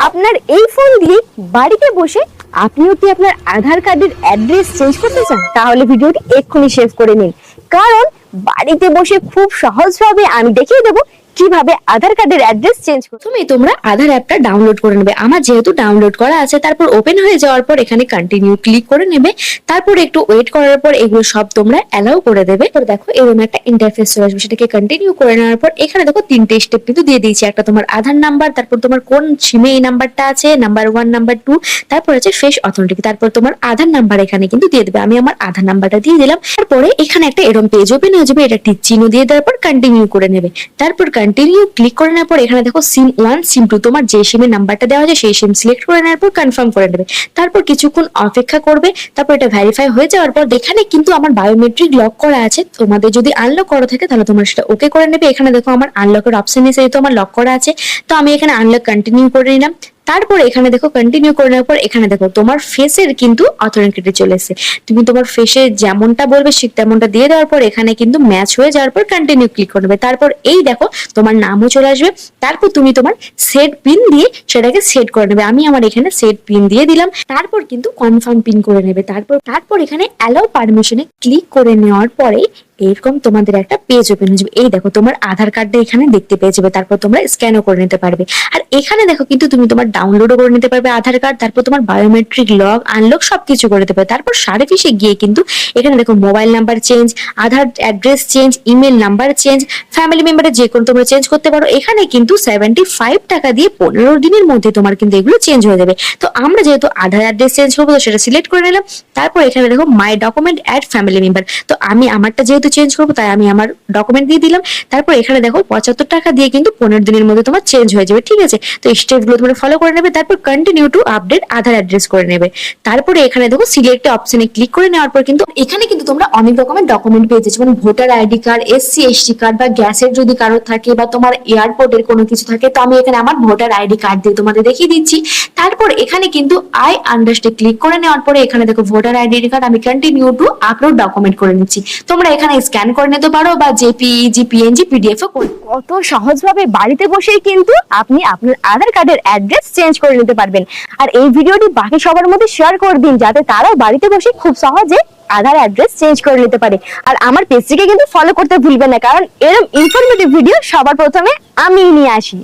আপনার এই ফোন দিয়ে বাড়িতে বসে আপনিও কি আপনার আধার কার্ডের অ্যাড্রেস চেঞ্জ করতে চান? তাহলে ভিডিওটি এক্ষুনি সেভ করে নিন, কারণ বাড়িতে বসে খুব সহজভাবে আমি দেখিয়ে দেবো কিভাবে আধার কার্ডের অ্যাড্রেস চেঞ্জ করতে। প্রথমে তোমরা আধার অ্যাপটা ডাউনলোড করে নেবে। আমার যেহেতু ডাউনলোড করা আছে, তারপর ওপেন হয়ে যাওয়ার পর এখানে কন্টিনিউ ক্লিক করে নেবে। তারপর একটু ওয়েট করার পর এগুলো সব তোমরা অ্যালাউ করে দেবে। তো দেখো এরকম একটা ইন্টারফেস চলে আসবে, সেটাকে কন্টিনিউ করে নেওয়ার পর এখানে দেখো তিনটে স্টেপ কিন্তু দিয়ে দিয়েছি। একটা তোমার আধার নাম্বার, তারপর তোমার কোন সিমে এই নাম্বারটা আছে, নাম্বার 1 নাম্বার 2, তারপর আছে ফেস অথেন্টিক, তারপর তোমার আধার নাম্বার এখানে কিন্তু দিয়ে দেবে। আমি আমার আধার নাম্বারটা দিয়ে দিলাম। তারপরে এখানে একটা এরকম পেজ ওপেন হয়ে যাবে, এটা টিক চিহ্ন দিয়ে দেওয়ার পর কন্টিনিউ করে নেবে। তারপর কন্টিনিউ ক্লিক করে নেওয়ার পর এখানে দেখো সিম 1 সিম 2, তোমার যে সিমের নাম্বারটা দেওয়া আছে সেই সিম সিলেক্ট করে নেওয়ার পর কনফার্ম করে নেবে। তারপর কিছুক্ষণ অপেক্ষা করবে। তারপর এটা ভেরিফাই হয়ে যাওয়ার পর এখানে কিন্তু আমার বায়োমেট্রিক লক করা আছে, তোমাদের যদি আনলক করা থাকে তাহলে তোমরা সেটা ওকে করে নেবে। এখানে দেখো আমার আনলকের অপশন এসে যেহেতু আমার লক করা আছে, তো আমি এখানে আনলক কন্টিনিউ করে নিলাম। তারপর এখানে দেখো কন্টিনিউ করে নেওয়ার পর এখানে দেখো তোমার ফেসের কিন্তু অথেন্টিকেটে চলে এসেছে। তুমি তোমার ফেসে যেমনটা বলবে ঠিক তেমনটা দিয়ে দেওয়ার পর এখানে কিন্তু ম্যাচ হয়ে যাওয়ার পর কন্টিনিউ ক্লিক করে নেবে। তারপর এই দেখো তোমার নামও চলে আসবে। তারপর তুমি তোমার সেট পিন দিয়ে সেটাকে সেট করে নেবে। আমি আমার এখানে সেট পিন দিয়ে দিলাম। তারপর কিন্তু কনফার্ম পিন করে নেবে। তারপর এখানে অ্যালাউ পারমিশনে ক্লিক করে নেওয়ার পরে এরকম তোমাদের একটা পেজ ওপেন হয়ে যাবে। এই দেখো তোমার আধার কার্ডটা এখানে দেখতে পেয়ে যাবে। তারপর তোমরা স্ক্যানও করে নিতে পারবে। আর এখানে দেখো কিন্তু তুমি তোমার ডাউনলোডও করে নিতে পারবে আধার কার্ড। তারপর তোমার বায়োমেট্রিক লক আনলক সবকিছু করে নিতে পারবে। তারপর সার্ভিসে গিয়ে কিন্তু এখানে দেখো mobile number change, Aadhaar address change, email number change, family মেম্বারের যে কোনো তোমরা চেঞ্জ করতে পারো। এখানে কিন্তু 75 টাকা দিয়ে 15 দিনের মধ্যে তোমার কিন্তু এগুলো চেঞ্জ হয়ে যাবে। তো আমরা যেহেতু আধার অ্যাড্রেস চেঞ্জ করবো, তো সেটা সিলেক্ট করে নিলাম। তারপর এখানে দেখো মাই ডকুমেন্ট অ্যাড ফ্যামিলি মেম্বার, তো আমি আমারটা যেহেতু চেঞ্জ করবো তাই আমি আমার ডকুমেন্ট দিয়ে দিলাম। তারপর এখানে দেখো 75 টাকা দিয়ে কিন্তু 15 দিনের মধ্যে তোমার চেঞ্জ হয়ে যাবে। ঠিক আছে, তো স্টেপ গুলো তোমরা ফলো করে নেবে। তারপর continue to update Aadhaar address করে নেবে। তারপরে এখানে দেখো সিলেক্ট অপশনে ক্লিক করে নেওয়ার পর কিন্তু এখানে কিন্তু তোমরা অনেক রকমের ডকুমেন্ট পেয়ে যাচ্ছ, যেমন voter ID card, SC ST card, বা গ্যাসের যদি কারোর থাকে, বা তোমার এয়ারপোর্টের কোনো কিছু থাকে। তো আমি এখানে আমার ভোটার আইডি কার্ড দিয়ে তোমাদের দেখিয়ে দিচ্ছি। তারপর এখানে কিন্তু আই আন্ডারস্ট্যান্ড ক্লিক করে নেওয়ার পরে এখানে দেখো ভোটার আইডি কার্ড আমি কন্টিনিউ টু আপলোড ডকুমেন্ট করে নিচ্ছি। তোমরা এখানে স্ক্যান করে নিতে পারো বা জেপিইজি, পিএনজি, পিডিএফ ও করে। কত সহজভাবে বাড়িতে বসেই কিন্তু আপনি আপনার আধার কার্ডের অ্যাড্রেস চেঞ্জ করে নিতে পারবেন। আর এই ভিডিওটি বাকি সবার মধ্যে শেয়ার করে দিন, যাতে তারাও বাড়িতে বসে খুব সহজে আধার অ্যাড্রেস চেঞ্জ করে নিতে পারে। আর আমার পেজটিকে কিন্তু ফলো করতে ভুলবেন না, কারণ এরকম ইনফরমেটিভ ভিডিও সবার প্রথমে আমি নিয়ে আসি।